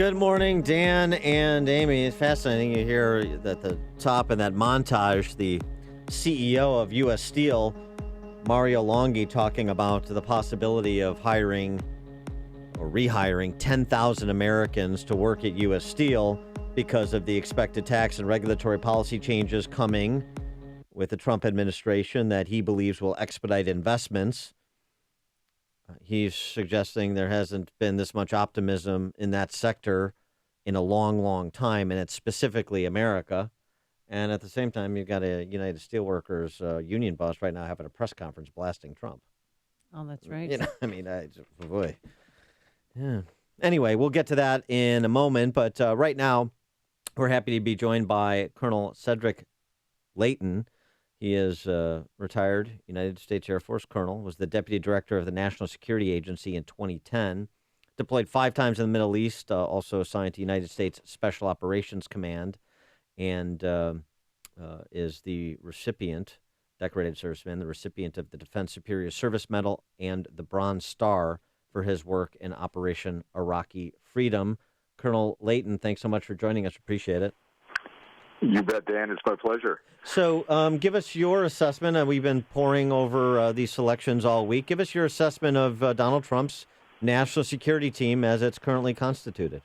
Good morning, Dan and Amy. It's fascinating you hear at the top in that montage the CEO of U.S. Steel, Mario Longhi, talking about the possibility of hiring or rehiring 10,000 Americans to work at U.S. Steel because of the expected tax and regulatory policy changes coming with the Trump administration that he believes will expedite investments. He's suggesting there hasn't been this much optimism in that sector in a long, long time, and it's specifically America. And at the same time, you've got a United Steelworkers union boss right now having a press conference blasting Trump. Oh, that's right. Boy. Yeah. Anyway, we'll get to that in a moment, but right now we're happy to be joined by Colonel Cedric Leighton. He is retired United States Air Force colonel, was the deputy director of the National Security Agency in 2010, deployed 5 times in the Middle East, also assigned to United States Special Operations Command, and is the recipient, decorated serviceman, the recipient of the Defense Superior Service Medal and the Bronze Star for his work in Operation Iraqi Freedom. Colonel Leighton, thanks so much for joining us. Appreciate it. You bet, Dan. It's my pleasure. So give us your assessment. We've been poring over these selections all week. Give us your assessment of Donald Trump's national security team as it's currently constituted.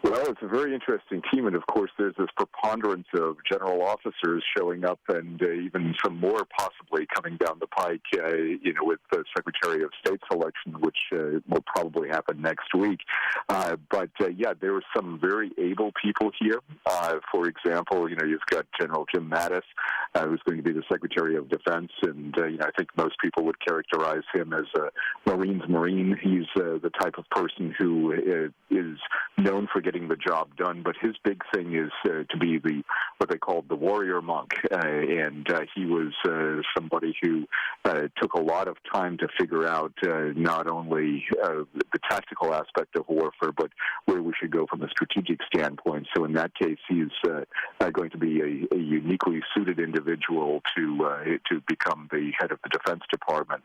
Well, it's a very interesting team, and of course there's this preponderance of general officers showing up, and even some more possibly coming down the pike, with the Secretary of State selection, which will probably happen next week. There are some very able people here. For example, you've got General Jim Mattis, who's going to be the Secretary of Defense, and I think most people would characterize him as a Marine's Marine. He's the type of person who is known for getting the job done, but his big thing is to be what they called the warrior monk, and he was somebody who took a lot of time to figure out not only the tactical aspect of warfare, but where we should go from a strategic standpoint. So in that case, he's going to be a uniquely suited individual to become the head of the Defense Department.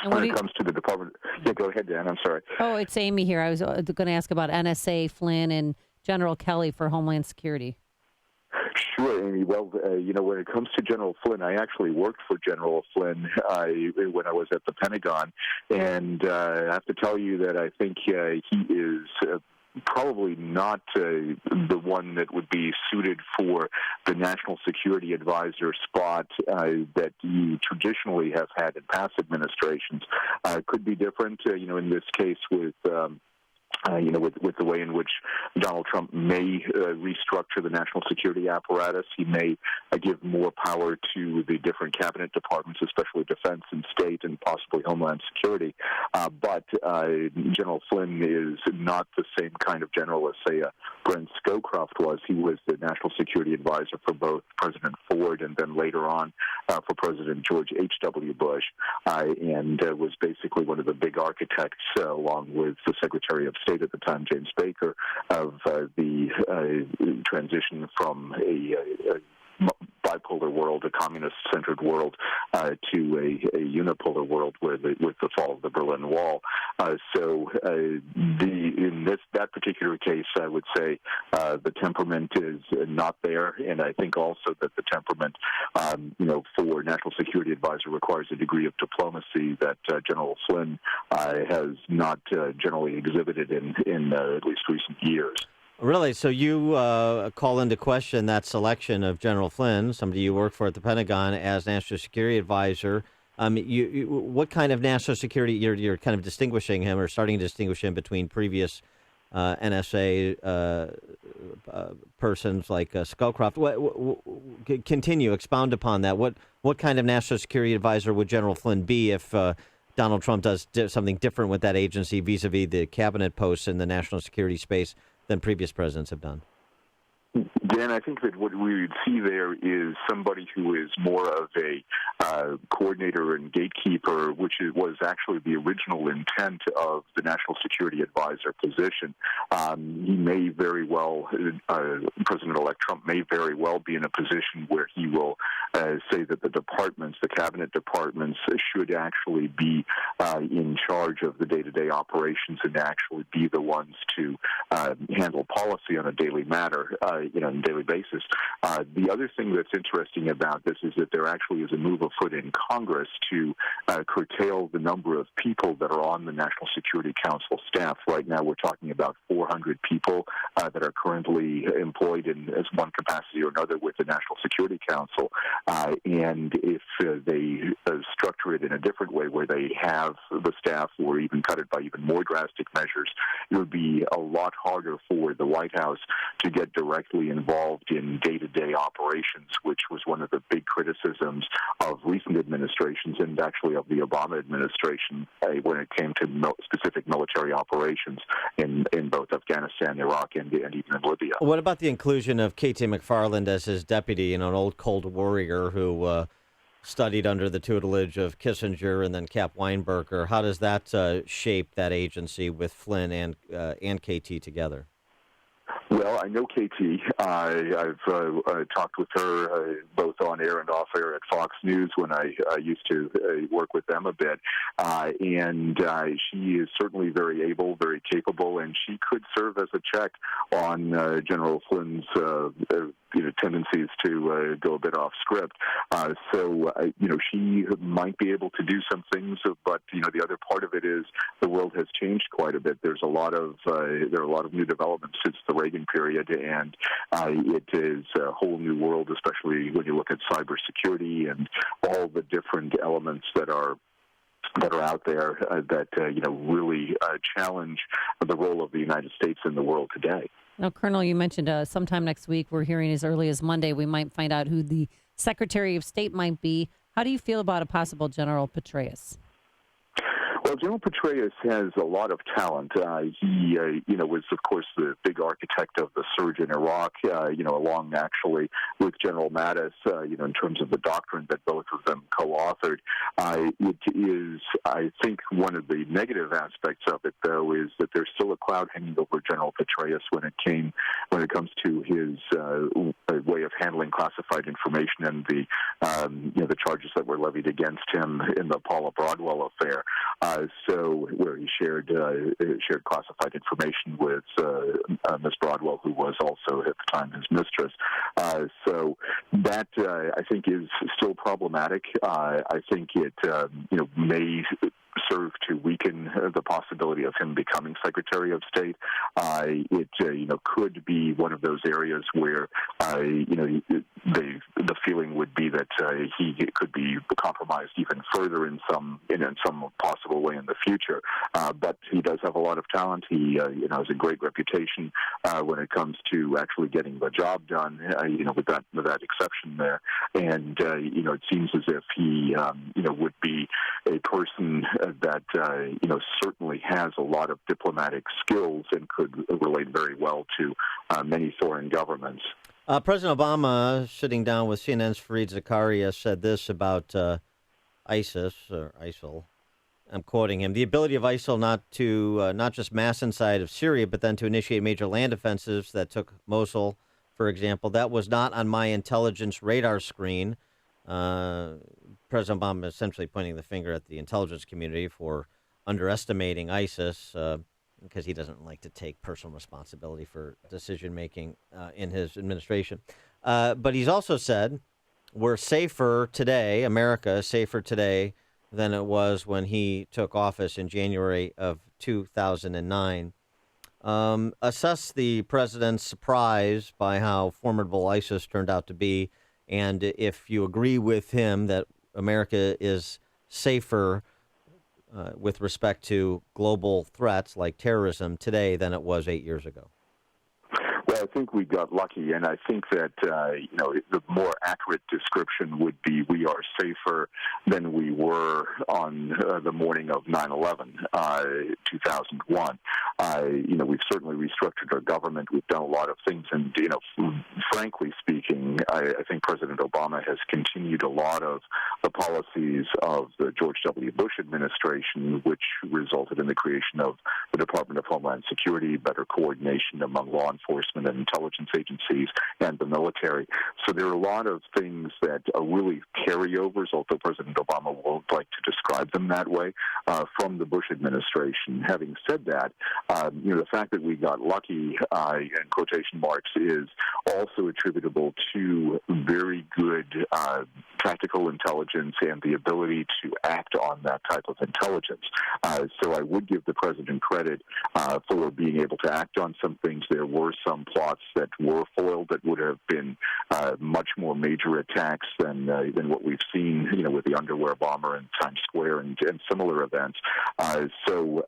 And when it comes to the department, go ahead, Dan. I'm sorry. Oh, it's Amy here. I was going to ask about NSA, Flynn, and General Kelly for Homeland Security. Sure, Amy. Well, when it comes to General Flynn, I actually worked for General Flynn when I was at the Pentagon, and I have to tell you that I think he is probably not the one that would be suited for the national security advisor spot that you traditionally have had in past administrations. Could be different, in this case with the way in which Donald Trump may restructure the national security apparatus. He may give more power to the different cabinet departments, especially defense and state and possibly homeland security. But General Flynn is not the same kind of general as, say, Brent Scowcroft was. He was the national security advisor for both President Ford and then later on for President George H.W. Bush, and was basically one of the big architects, along with the Secretary of State at the time, James Baker, of the transition from a bipolar world, a communist-centered world, to a unipolar world with the fall of the Berlin Wall. In that particular case, I would say the temperament is not there, and I think also that the temperament, for National Security Advisor requires a degree of diplomacy that General Flynn has not generally exhibited in at least recent years. Really? So you call into question that selection of General Flynn, somebody you work for at the Pentagon, as National Security Advisor. What kind of national security, you're kind of distinguishing him or starting to distinguish him between previous NSA persons like Scowcroft. Continue, expound upon that. What kind of National Security Advisor would General Flynn be if Donald Trump does something different with that agency vis-a-vis the cabinet posts in the national security space than previous presidents have done? Dan, I think that what we would see there is somebody who is more of a coordinator and gatekeeper, which was actually the original intent of the National Security Advisor position. He may very well, President-elect Trump may very well be in a position where he will say that the departments, the cabinet departments, should actually be in charge of the day-to-day operations and actually be the ones to handle policy on a daily matter, on a daily basis. The other thing that's interesting about this is that there actually is a move afoot in Congress to curtail the number of people that are on the National Security Council staff. Right now, we're talking about 400 people that are currently employed in as one capacity or another with the National Security Council. And if they structure it in a different way, where they have the staff or even cut it by even more drastic measures, it would be a lot harder for the White House to get directly involved in day-to-day operations, which was one of the big criticisms of recent administrations and actually of the Obama administration when it came to specific military operations in both Afghanistan, Iraq, and even in Libya. What about the inclusion of K.T. McFarland as his deputy, an old Cold Warrior who studied under the tutelage of Kissinger and then Cap Weinberger? How does that shape that agency with Flynn and K.T. together? Well, I know KT. I've talked with her both on air and off air at Fox News when I used to work with them a bit. And she is certainly very able, very capable, and she could serve as a check on General Flynn's tendencies to go a bit off script. So she might be able to do some things, but the other part of it is the world has changed quite a bit. There are a lot of new developments since the Reagan period, and it is a whole new world, especially when you look at cybersecurity and all the different elements that are out there that really challenge the role of the United States in the world today. Now, Colonel, you mentioned sometime next week, we're hearing as early as Monday, we might find out who the Secretary of State might be. How do you feel about a possible General Petraeus? Well, General Petraeus has a lot of talent. He, was, of course, the big architect of the surge in Iraq, along actually with General Mattis, in terms of the doctrine that both of them co-authored. It is, I think, one of the negative aspects of it, though, is that there's still a cloud hanging over General Petraeus when it comes to his way of handling classified information and the charges that were levied against him in the Paula Broadwell affair. So where he shared classified information with Miss Broadwell, who was also at the time his mistress. So that I think is still problematic. I think it may serve to weaken the possibility of him becoming Secretary of State. It could be one of those areas where the feeling would be that he could be compromised even further in some possible way in the future. But he does have a lot of talent. He has a great reputation when it comes to actually getting the job done. With that exception there, and it seems as if he would be a person that certainly has a lot of diplomatic skills and could relate very well to many foreign governments. President Obama, sitting down with CNN's Fareed Zakaria, said this about ISIS or ISIL. I'm quoting him: "The ability of ISIL not just mass inside of Syria, but then to initiate major land offensives that took Mosul, for example, that was not on my intelligence radar screen." President Obama essentially pointing the finger at the intelligence community for underestimating ISIS because he doesn't like to take personal responsibility for decision-making in his administration. But he's also said we're safer today, America is safer today than it was when he took office in January of 2009. Assess the president's surprise by how formidable ISIS turned out to be, and if you agree with him that America is safer with respect to global threats like terrorism today than it was 8 years ago. Well, I think we got lucky, and I think that the more accurate description would be we are safer than we were on the morning of 9/11, 2001. We've certainly restructured our government. We've done a lot of things, and frankly speaking, I think President Obama has continued a lot of the policies of the George W. Bush administration, which resulted in the creation of the Department of Homeland Security, better coordination among law enforcement and intelligence agencies, and the military. So there are a lot of things that are really carryovers, although President Obama won't like to describe them that way, from the Bush administration. Having said that, the fact that we got lucky, in quotation marks, is also attributable to very good tactical intelligence and the ability to act on that type of intelligence. So I would give the president credit for being able to act on some things. There were some plots that were foiled that would have been much more major attacks than what we've seen, with the underwear bomber in Times Square and similar events. So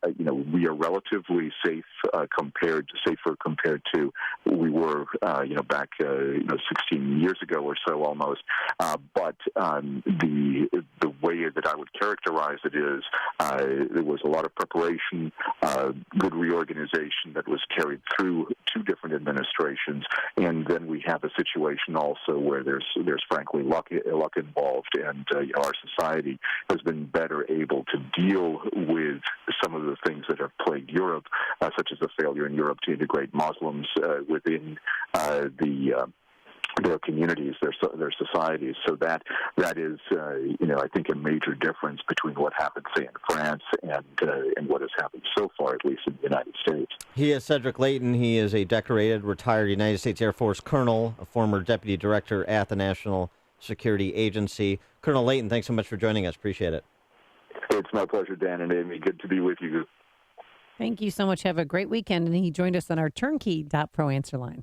we are relatively safer compared to we were, back 16 years ago or so almost. But the way that I would characterize it is there was a lot of preparation, good reorganization that was carried through two different administrations, and then we have a situation also where there's frankly luck involved, and our society has been better able to deal with some of the things that have plagued Europe, such as the failure in Europe to integrate Muslims within their communities, their societies. So that is, I think, a major difference between what happened, say, in France and what has happened so far, at least in the United States. He is Cedric Leighton. He is a decorated, retired United States Air Force colonel, a former deputy director at the National Security Agency. Colonel Leighton, thanks so much for joining us. Appreciate it. It's my pleasure, Dan and Amy. Good to be with you. Thank you so much. Have a great weekend. And he joined us on our turnkey.pro answer line.